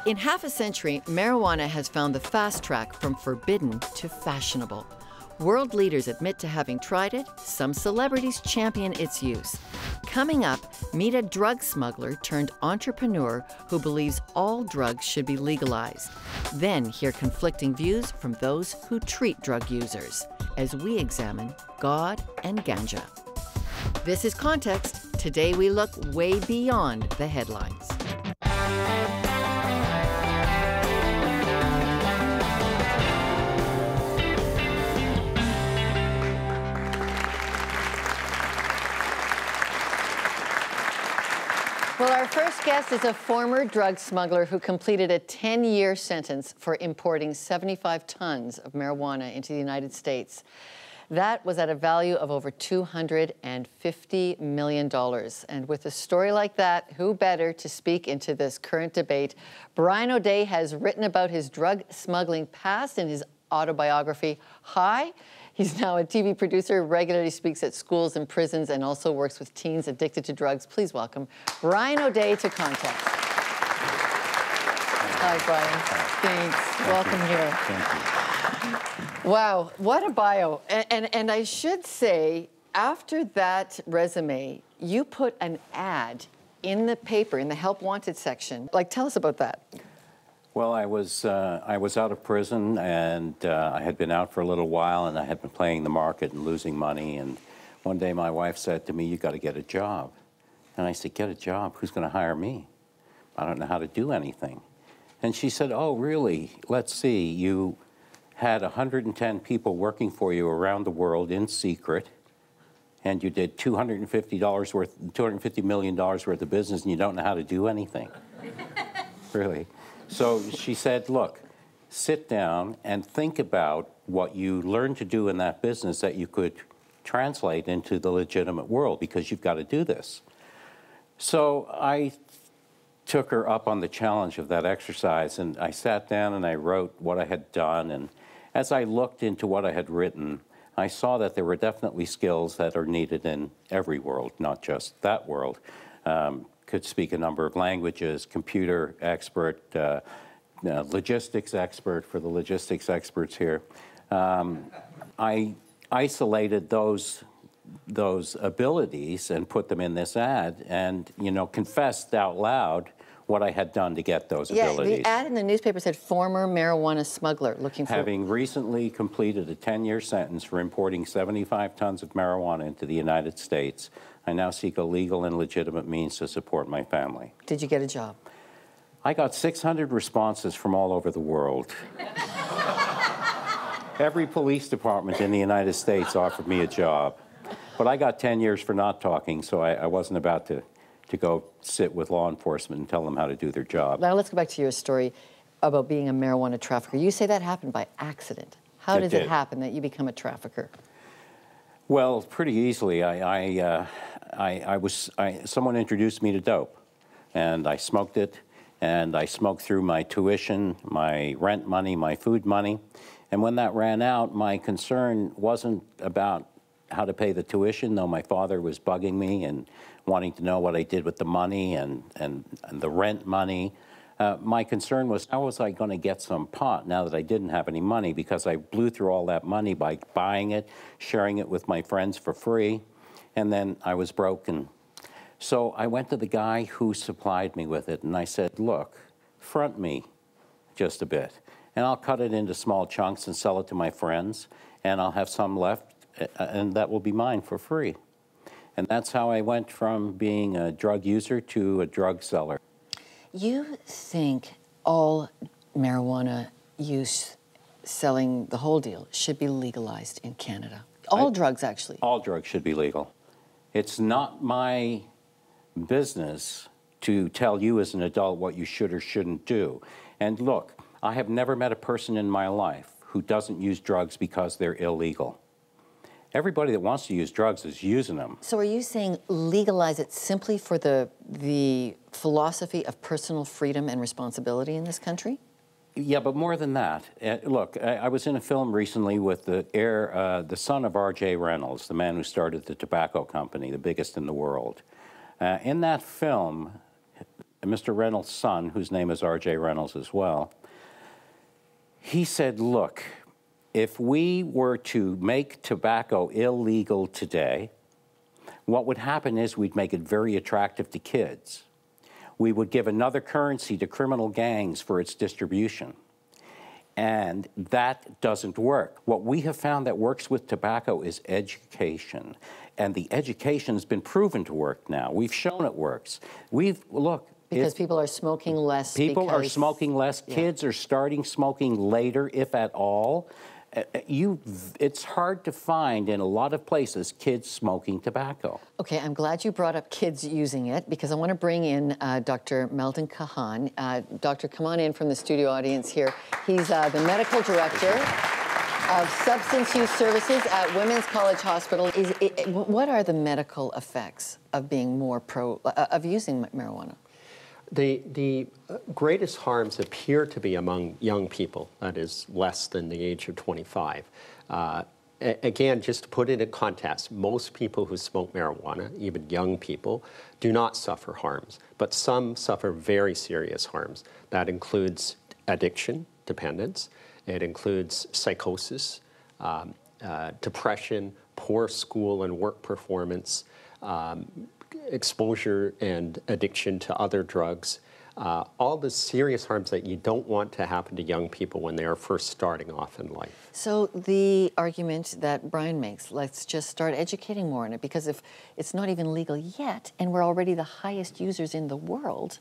In half a century, marijuana has found the fast track from forbidden to fashionable. World leaders admit to having tried it. Some celebrities champion its use. Coming up, meet a drug smuggler turned entrepreneur who believes all drugs should be legalized. Then hear conflicting views from those who treat drug users as we examine God and ganja. This is Context. Today we look way beyond the headlines. Well, our first guest is a former drug smuggler who completed a 10-year sentence for importing 75 tons of marijuana into the United States. That was at a value of over $250 million. And with a story like that, who better to speak into this current debate? Brian O'Day has written about his drug smuggling past in his autobiography, High. He's now a TV producer, regularly speaks at schools and prisons, and also works with teens addicted to drugs. Please welcome Brian O'Day to Context. Hi, Brian. Thanks. Welcome here. Thank you. Wow, what a bio. And I should say, after that resume, you put an ad in the paper, in the Help Wanted section. Like, tell us about that. Well, I was out of prison, and I had been out for a little while, and I had been playing the market and losing money. And one day my wife said to me, "You got to get a job." And I said, "Get a job? Who's going to hire me? I don't know how to do anything." And she said, "Oh, really? Let's see. You had 110 people working for you around the world in secret, and you did $250 million worth of business, and you don't know how to do anything." Really. So she said, "Look, sit down and think about what you learned to do in that business that you could translate into the legitimate world, because you've got to do this." So I took her up on the challenge of that exercise, and I sat down and I wrote what I had done. And as I looked into what I had written, I saw that there were definitely skills that are needed in every world, not just that world. Could speak a number of languages, computer expert, logistics expert for the logistics experts here. I isolated those abilities and put them in this ad, and confessed out loud what I had done to get those abilities. The ad in the newspaper said former marijuana smuggler looking for... Having recently completed a 10-year sentence for importing 75 tons of marijuana into the United States, I now seek a legal and legitimate means to support my family. Did you get a job? I got 600 responses from all over the world. Every police department in the United States offered me a job. But I got 10 years for not talking, so I wasn't about to go sit with law enforcement and tell them how to do their job. Now let's go back to your story about being a marijuana trafficker. You say that happened by accident. How does it happen that you become a trafficker? Well, pretty easily. Someone introduced me to dope, and I smoked it, and I smoked through my tuition, my rent money, my food money. And when that ran out, my concern wasn't about how to pay the tuition, though my father was bugging me and wanting to know what I did with the money and the rent money. My concern was, how was I going to get some pot now that I didn't have any money, because I blew through all that money by buying it, sharing it with my friends for free, and then I was broken. So I went to the guy who supplied me with it, and I said, "Look, front me just a bit, and I'll cut it into small chunks and sell it to my friends, and I'll have some left, and that will be mine for free." And that's how I went from being a drug user to a drug seller. You think all marijuana use, selling the whole deal, should be legalized in Canada? All drugs, actually? All drugs should be legal. It's not my business to tell you as an adult what you should or shouldn't do. And look, I have never met a person in my life who doesn't use drugs because they're illegal. Everybody that wants to use drugs is using them. So are you saying legalize it simply for the philosophy of personal freedom and responsibility in this country? Yeah, but more than that. Look, I was in a film recently with the son of R.J. Reynolds, the man who started the tobacco company, the biggest in the world. In that film, Mr. Reynolds' son, whose name is R.J. Reynolds as well, he said, look, if we were to make tobacco illegal today, what would happen is we'd make it very attractive to kids. We would give another currency to criminal gangs for its distribution. And that doesn't work. What we have found that works with tobacco is education. And the education has been proven to work now. We've shown it works. Because people are smoking less. People are smoking less. Yeah. Kids are starting smoking later, if at all. It's hard to find in a lot of places kids smoking tobacco. Okay, I'm glad you brought up kids using it, because I want to bring in Dr. Meldon Kahan. Doctor, come on in from the studio audience here. He's the medical director of substance use services at Women's College Hospital. What are the medical effects of being more of using marijuana? The greatest harms appear to be among young people, that is less than the age of 25. Again, just to put it in context, most people who smoke marijuana, even young people, do not suffer harms, but some suffer very serious harms. That includes addiction, dependence. It includes psychosis, depression, poor school and work performance, exposure and addiction to other drugs, all the serious harms that you don't want to happen to young people when they are first starting off in life. So the argument that Brian makes, let's just start educating more on it, because if it's not even legal yet, and we're already the highest users in the world.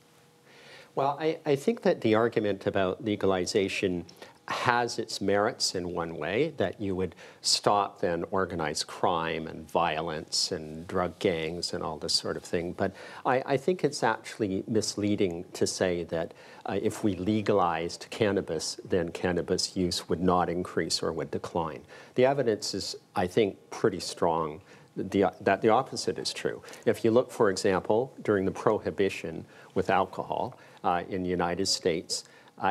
Well, I think that the argument about legalization has its merits in one way, that you would stop then organized crime and violence and drug gangs and all this sort of thing. But I think it's actually misleading to say that if we legalized cannabis, then cannabis use would not increase or would decline. The evidence is, I think, pretty strong that the opposite is true. If you look, for example, during the prohibition with alcohol in the United States,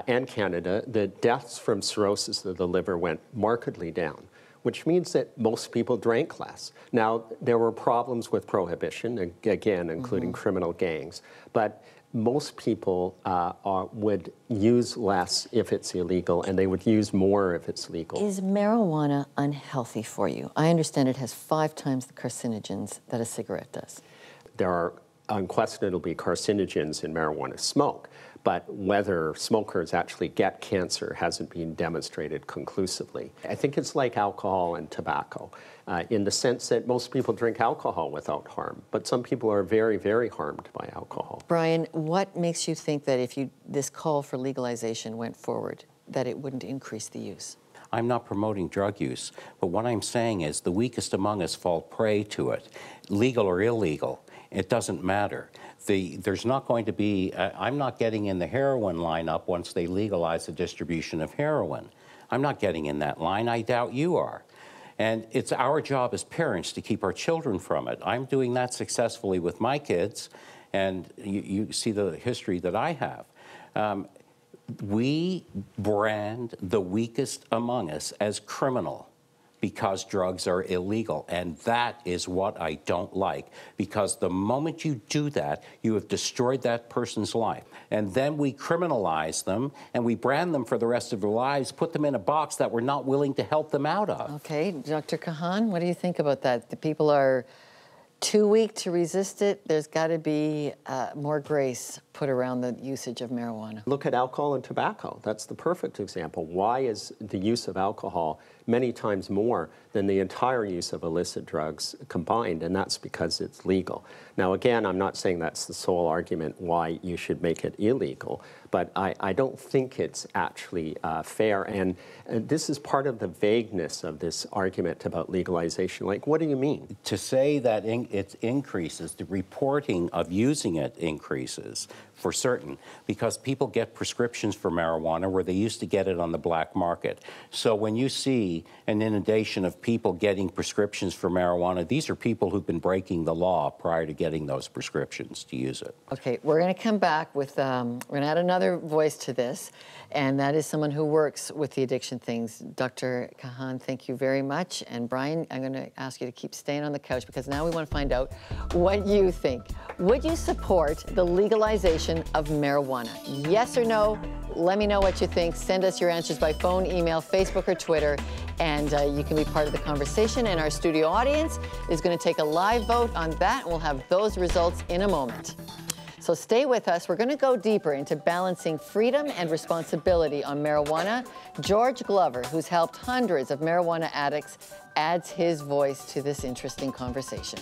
and Canada, the deaths from cirrhosis of the liver went markedly down, which means that most people drank less. Now, there were problems with prohibition, again, including criminal gangs, but most people would use less if it's illegal, and they would use more if it's legal. Is marijuana unhealthy for you? I understand it has 5 times the carcinogens that a cigarette does. There are unquestionably carcinogens in marijuana smoke, but whether smokers actually get cancer hasn't been demonstrated conclusively. I think it's like alcohol and tobacco in the sense that most people drink alcohol without harm, but some people are very, very harmed by alcohol. Brian, what makes you think that if this call for legalization went forward, that it wouldn't increase the use? I'm not promoting drug use, but what I'm saying is the weakest among us fall prey to it, legal or illegal. It doesn't matter. There's not going to be, I'm not getting in the heroin lineup once they legalize the distribution of heroin. I'm not getting in that line. I doubt you are. And it's our job as parents to keep our children from it. I'm doing that successfully with my kids, and you see the history that I have. We brand the weakest among us as criminal because drugs are illegal, and that is what I don't like, because the moment you do that, you have destroyed that person's life. And then we criminalize them, and we brand them for the rest of their lives, put them in a box that we're not willing to help them out of. Okay, Dr. Kahan, what do you think about that? The people are too weak to resist it. There's got to be more grace put around the usage of marijuana. Look at alcohol and tobacco. That's the perfect example. Why is the use of alcohol many times more than the entire use of illicit drugs combined? And that's because it's legal. Now, again, I'm not saying that's the sole argument why you should make it illegal, but I don't think it's actually fair. And this is part of the vagueness of this argument about legalization. Like, what do you mean? To say that it increases, the reporting of using it increases for certain, because people get prescriptions for marijuana where they used to get it on the black market. So when you see an inundation of people getting prescriptions for marijuana, these are people who've been breaking the law prior to getting those prescriptions to use it. Okay, we're going to come back with, we're going to add another voice to this, and that is someone who works with the addiction things. Dr. Kahan, thank you very much. And Brian, I'm going to ask you to keep staying on the couch, because now we want to find find out what you think. Would you support the legalization of marijuana? Yes or no? Let me know what you think. Send us your answers by phone, email, Facebook, or Twitter, and you can be part of the conversation. And our studio audience is going to take a live vote on that, and we'll have those results in a moment. So stay with us. We're going to go deeper into balancing freedom and responsibility on marijuana. George Glover, who's helped hundreds of marijuana addicts, adds his voice to this interesting conversation.